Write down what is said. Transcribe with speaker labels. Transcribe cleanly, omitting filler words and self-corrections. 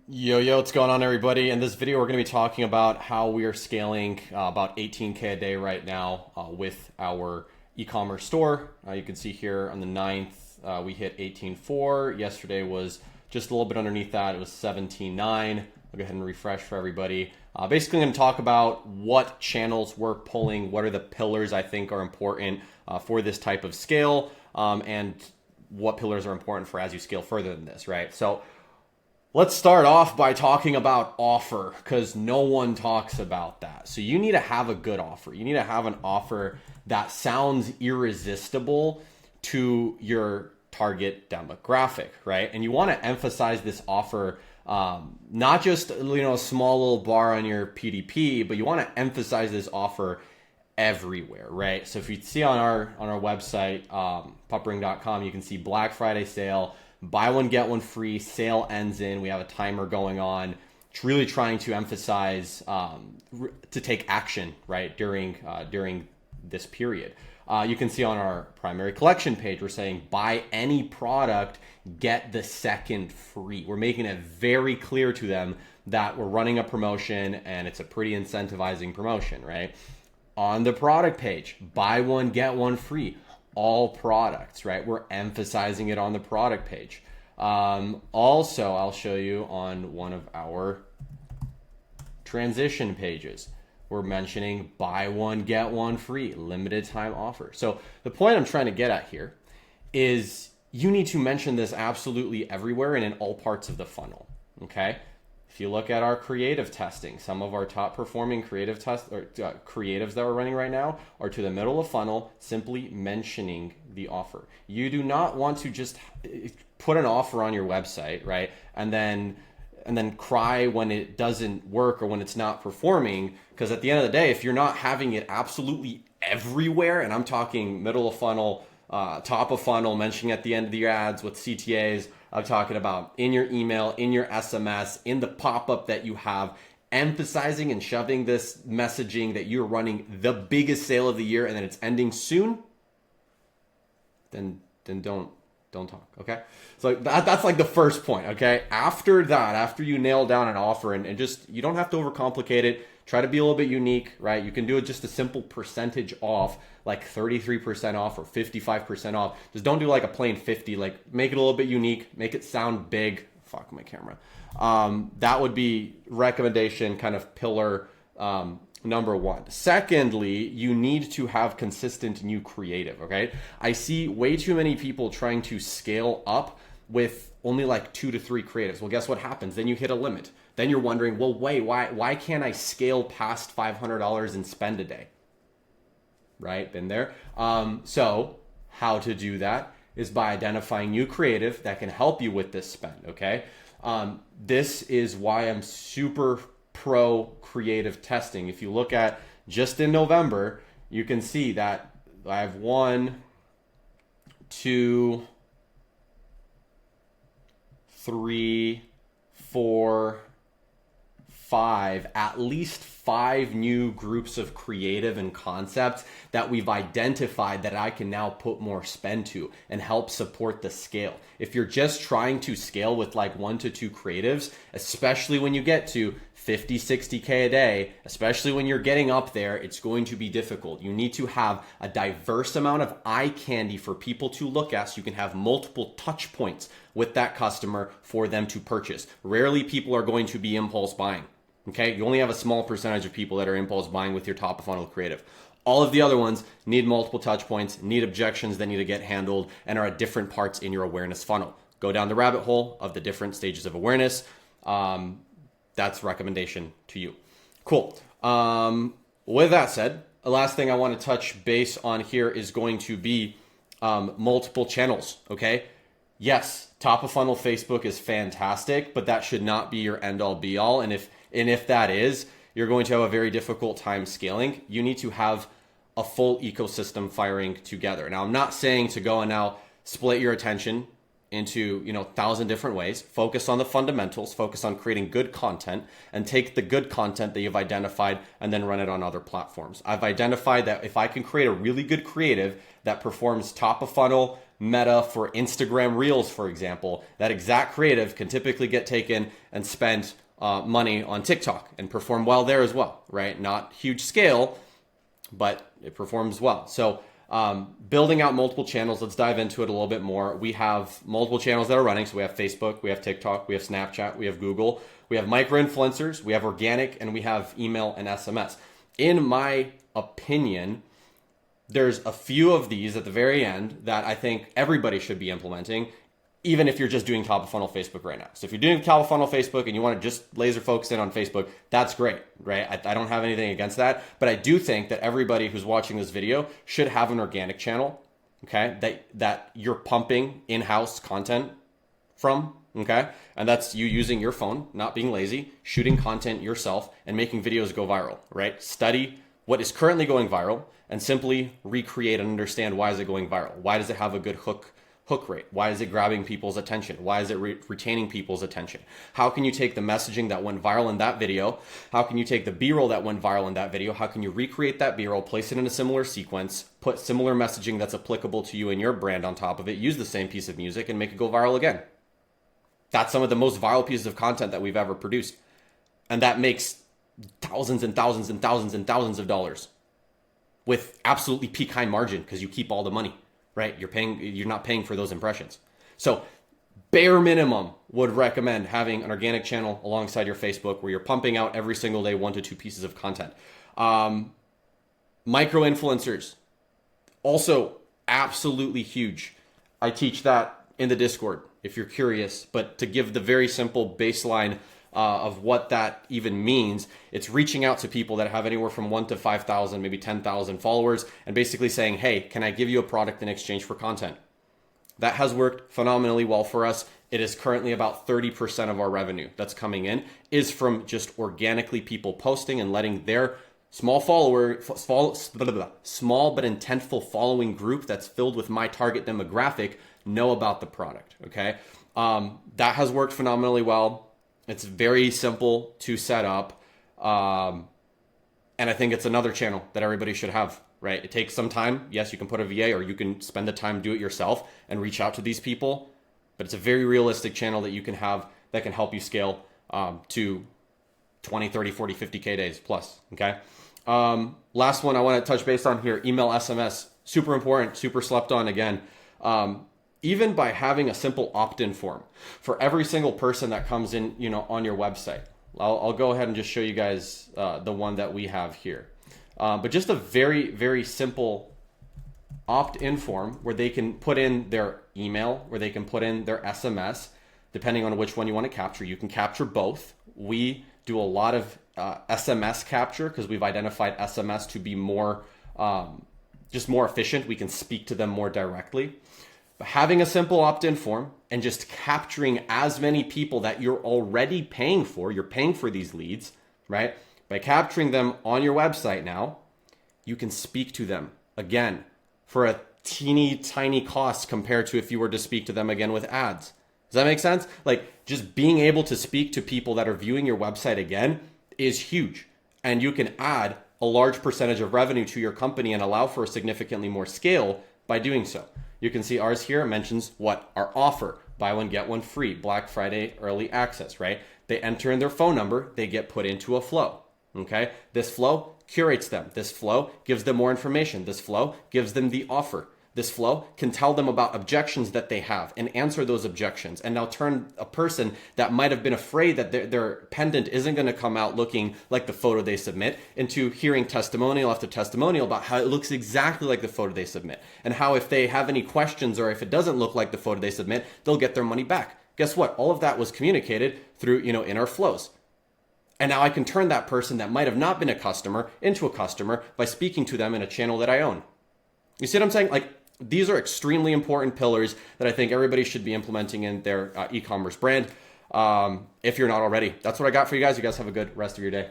Speaker 1: Yo, what's going on, everybody? In this video, we're going to be talking about how we are scaling about 18K a day right now with our e-commerce store. You can see here on the 9th, we hit 18.4. Yesterday was just a little bit underneath that. It was 17.9. I'll go ahead and refresh for everybody. Basically, I'm going to talk about what channels we're pulling, what are the pillars I think are important for this type of scale, and what pillars are important for as you scale further than this, right? So let's start off by talking about offer, because no one talks about that. So you need to have a good offer. You need to have an offer that sounds irresistible to your target demographic, right? And you want to emphasize this offer, not just a small little bar on your PDP, but you want to emphasize this offer everywhere, right? So if you see on our website, pupring.com, you can see Black Friday sale. Buy one, get one free, sale ends in. We have a timer going on. It's really trying to emphasize to take action, right, during this period. You can see on our primary collection page, we're saying buy any product, get the second free. We're making it very clear to them that we're running a promotion and it's a pretty incentivizing promotion, right? On the product page, buy one, get one free. All products, right? We're emphasizing it on the product page. Also, I'll show you on one of our transition pages. We're mentioning buy one, get one free, limited time offer. So the point I'm trying to get at here is you need to mention this absolutely everywhere and in all parts of the funnel, okay? If you look at our creative testing, some of our top performing creatives that we're running right now are to the middle of funnel, simply mentioning the offer. You do not want to just put an offer on your website, right? And then cry when it doesn't work or when it's not performing. Because at the end of the day, if you're not having it absolutely everywhere, and I'm talking middle of funnel, top of funnel, mentioning at the end of your ads with CTAs, I'm talking about in your email, in your SMS, in the pop-up that you have, emphasizing and shoving this messaging that you're running the biggest sale of the year and then it's ending soon, then don't talk, okay? So that's like the first point, okay? After that, after you nail down an offer and just, you don't have to overcomplicate it. Try to be a little bit unique, right? You can do it just a simple percentage off, like 33% off or 55% off. Just don't do like a plain 50, like make it a little bit unique, make it sound big. Fuck my camera. That would be recommendation kind of pillar number one. Secondly, you need to have consistent new creative, okay? I see way too many people trying to scale up with only like 2 to 3 creatives. Well, guess what happens? Then you hit a limit. Then you're wondering, well, wait, why can't I scale past $500 in spend a day? Right? Been there. So how to do that is by identifying new creative that can help you with this spend, okay? This is why I'm super pro creative testing. If you look at just in November, you can see that I have 1, 2, 3, 4, 5, at least 5 new groups of creative and concepts that we've identified that I can now put more spend to and help support the scale. If you're just trying to scale with like 1 to 2 creatives, especially when you get to 50, 60K a day, especially when you're getting up there, it's going to be difficult. You need to have a diverse amount of eye candy for people to look at so you can have multiple touch points with that customer for them to purchase. Rarely people are going to be impulse buying. Okay, you only have a small percentage of people that are impulse buying with your top of funnel creative. All of the other ones need multiple touch points, need objections that need to get handled, and are at different parts in your awareness funnel. Go down the rabbit hole of the different stages of awareness. That's recommendation to you. Cool. With that said, the last thing I want to touch base on here is going to be multiple channels, okay? Yes, top of funnel Facebook is fantastic, but that should not be your end all be all. And if that is, you're going to have a very difficult time scaling. You need to have a full ecosystem firing together. Now, I'm not saying to go and now split your attention into 1,000 different ways. Focus on the fundamentals, focus on creating good content, and take the good content that you've identified and then run it on other platforms. I've identified that if I can create a really good creative that performs top of funnel, Meta for Instagram Reels, for example, that exact creative can typically get taken and spent money on TikTok and perform well there as well, right? Not huge scale, but it performs well. So building out multiple channels, let's dive into it a little bit more. We have multiple channels that are running. So we have Facebook, we have TikTok, we have Snapchat, we have Google, we have micro-influencers, we have organic, and we have email and SMS. In my opinion, there's a few of these at the very end that I think everybody should be implementing, even if you're just doing top of funnel Facebook right now. So if you're doing top of funnel Facebook and you want to just laser focus in on Facebook, that's great, right? I don't have anything against that, but I do think that everybody who's watching this video should have an organic channel, okay? That you're pumping in-house content from, okay? And that's you using your phone, not being lazy, shooting content yourself and making videos go viral, right? Study what is currently going viral and simply recreate and understand why is it going viral? Why does it have a good hook rate? Why is it grabbing people's attention? Why is it retaining people's attention? How can you take the messaging that went viral in that video? How can you take the B-roll that went viral in that video? How can you recreate that B-roll, place it in a similar sequence, put similar messaging that's applicable to you and your brand on top of it, use the same piece of music and make it go viral again? That's some of the most viral pieces of content that we've ever produced. And that makes thousands and thousands and thousands and thousands of dollars with absolutely peak high margin because you keep all the money, right? You're not paying for those impressions. So bare minimum would recommend having an organic channel alongside your Facebook where you're pumping out every single day 1 to 2 pieces of content. Micro influencers, also absolutely huge. I teach that in the Discord if you're curious, but to give the very simple baseline of what that even means, it's reaching out to people that have anywhere from 1 to 5,000, maybe 10,000 followers, and basically saying, hey, can I give you a product in exchange for content? That has worked phenomenally well for us. It is currently about 30% of our revenue that's coming in is from just organically people posting and letting their small but intentful following group that's filled with my target demographic know about the product, okay? That has worked phenomenally well. It's very simple to set up. And I think it's another channel that everybody should have, right? It takes some time. Yes, you can put a VA or you can spend the time, do it yourself and reach out to these people. But it's a very realistic channel that you can have that can help you scale to 20, 30, 40, 50K days plus, okay? Last one I want to touch base on here, email, SMS, super important, super slept on again. Even by having a simple opt-in form for every single person that comes in, on your website. I'll go ahead and just show you guys the one that we have here. But just a very, very simple opt-in form where they can put in their email, where they can put in their SMS, depending on which one you want to capture. You can capture both. We do a lot of SMS capture because we've identified SMS to be more, just more efficient. We can speak to them more directly. But having a simple opt-in form and just capturing as many people that you're already paying for, you're paying for these leads, right? By capturing them on your website now, you can speak to them again for a teeny tiny cost compared to if you were to speak to them again with ads. Does that make sense? Like just being able to speak to people that are viewing your website again is huge. And you can add a large percentage of revenue to your company and allow for significantly more scale by doing so. You can see ours here mentions what? Our offer, buy one, get one free, Black Friday early access, right? They enter in their phone number, they get put into a flow, okay? This flow curates them. This flow gives them more information. This flow gives them the offer. This flow can tell them about objections that they have and answer those objections and now turn a person that might have been afraid that their pendant isn't going to come out looking like the photo they submit into hearing testimonial after testimonial about how it looks exactly like the photo they submit and how if they have any questions or if it doesn't look like the photo they submit, they'll get their money back. Guess what? All of that was communicated through, in our flows. And now I can turn that person that might have not been a customer into a customer by speaking to them in a channel that I own. You see what I'm saying? Like, these are extremely important pillars that I think everybody should be implementing in their e-commerce brand if you're not already. That's what I got for you guys. You guys have a good rest of your day.